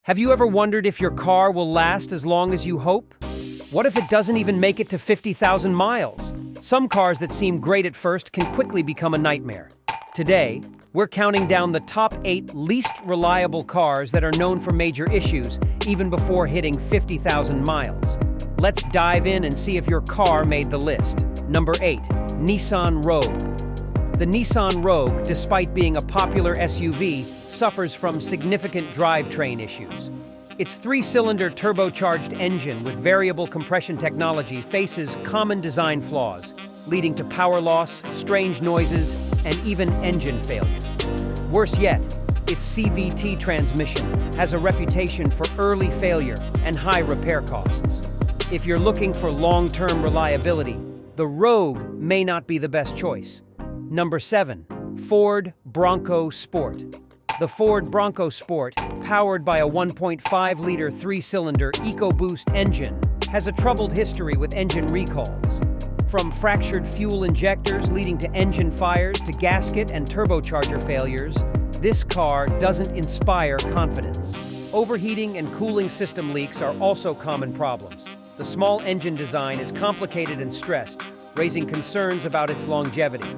Have you ever wondered if your car will last as long as you hope? What if it doesn't even make it to 50,000 miles? Some cars that seem great at first can quickly become a nightmare. Today, we're counting down the top 8 least reliable cars that are known for major issues even before hitting 50,000 miles. Let's dive in and see if your car made the list. Number 8. Nissan Rogue. The Nissan Rogue, despite being a popular SUV, suffers from significant drivetrain issues. Its 3-cylinder turbocharged engine with variable compression technology faces common design flaws, leading to power loss, strange noises, and even engine failure. Worse yet, its CVT transmission has a reputation for early failure and high repair costs. If you're looking for long-term reliability, the Rogue may not be the best choice. Number 7. Ford Bronco Sport. The Ford Bronco Sport, powered by a 1.5-liter 3-cylinder EcoBoost engine, has a troubled history with engine recalls. From fractured fuel injectors leading to engine fires to gasket and turbocharger failures, this car doesn't inspire confidence. Overheating and cooling system leaks are also common problems. The small engine design is complicated and stressed, raising concerns about its longevity.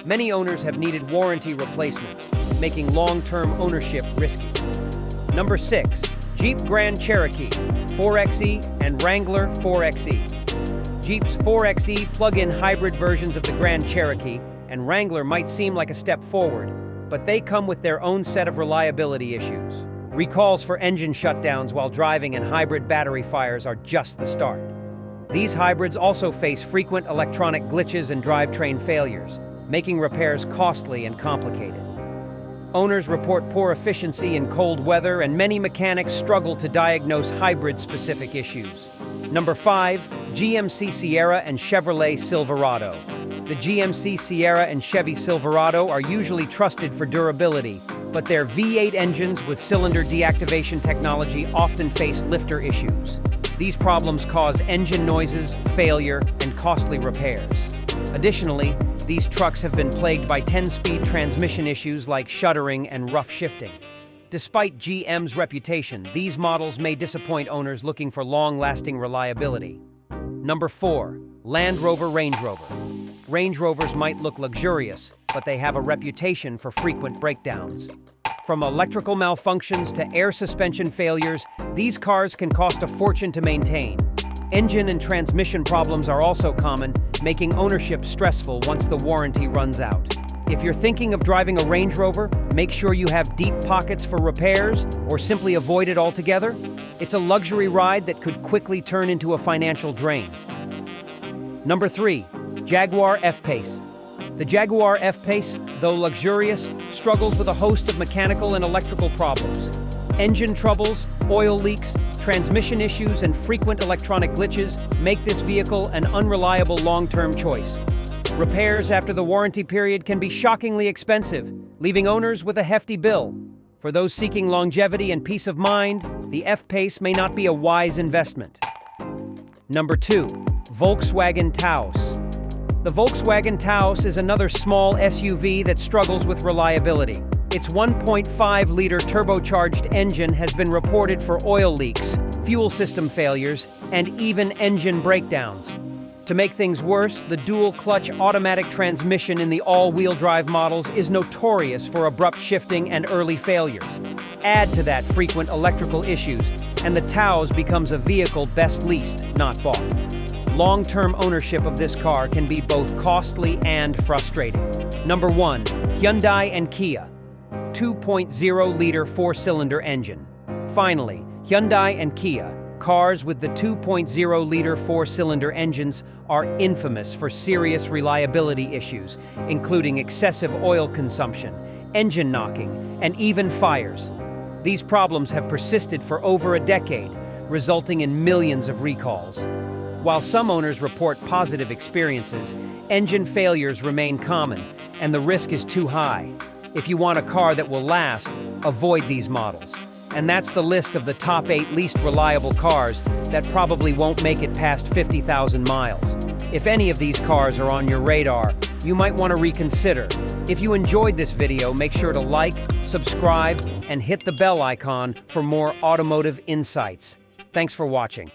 Many owners have needed warranty replacements, making long-term ownership risky. Number 6. Jeep Grand Cherokee 4xe and Wrangler 4xe. Jeep's 4xe plug-in hybrid versions of the Grand Cherokee and Wrangler might seem like a step forward, but they come with their own set of reliability issues. Recalls for engine shutdowns while driving and hybrid battery fires are just the start. These hybrids also face frequent electronic glitches and drivetrain failures, making repairs costly and complicated. Owners report poor efficiency in cold weather, and many mechanics struggle to diagnose hybrid-specific issues. Number 5. GMC Sierra and Chevrolet Silverado. The GMC Sierra and Chevy Silverado are usually trusted for durability, but their V8 engines with cylinder deactivation technology often face lifter issues. These problems cause engine noises, failure, and costly repairs. Additionally, these trucks have been plagued by 10-speed transmission issues like shuddering and rough shifting. Despite GM's reputation, these models may disappoint owners looking for long-lasting reliability. Number 4. Land Rover Range Rover. Range Rovers might look luxurious, but they have a reputation for frequent breakdowns. From electrical malfunctions to air suspension failures, these cars can cost a fortune to maintain. Engine and transmission problems are also common, making ownership stressful once the warranty runs out. If you're thinking of driving a Range Rover, make sure you have deep pockets for repairs or simply avoid it altogether. It's a luxury ride that could quickly turn into a financial drain. Number 3. Jaguar F-Pace. The Jaguar F-Pace, though luxurious, struggles with a host of mechanical and electrical problems. Engine troubles, oil leaks, transmission issues, and frequent electronic glitches make this vehicle an unreliable long-term choice. Repairs after the warranty period can be shockingly expensive, leaving owners with a hefty bill. For those seeking longevity and peace of mind, the F-Pace may not be a wise investment. Number 2. Volkswagen Taos. The Volkswagen Taos is another small SUV that struggles with reliability. Its 1.5-liter turbocharged engine has been reported for oil leaks, fuel system failures, and even engine breakdowns. To make things worse, the dual-clutch automatic transmission in the all-wheel drive models is notorious for abrupt shifting and early failures. Add to that frequent electrical issues, and the Taos becomes a vehicle best leased, not bought. Long-term ownership of this car can be both costly and frustrating. Number 1. Hyundai and Kia. 2.0-liter 4-cylinder engine. Finally, Hyundai and Kia, cars with the 2.0-liter 4-cylinder engines, are infamous for serious reliability issues, including excessive oil consumption, engine knocking, and even fires. These problems have persisted for over a decade, resulting in millions of recalls. While some owners report positive experiences, engine failures remain common, and the risk is too high. If you want a car that will last, avoid these models. And that's the list of the top 8 least reliable cars that probably won't make it past 50,000 miles. If any of these cars are on your radar, you might want to reconsider. If you enjoyed this video, make sure to like, subscribe, and hit the bell icon for more automotive insights. Thanks for watching.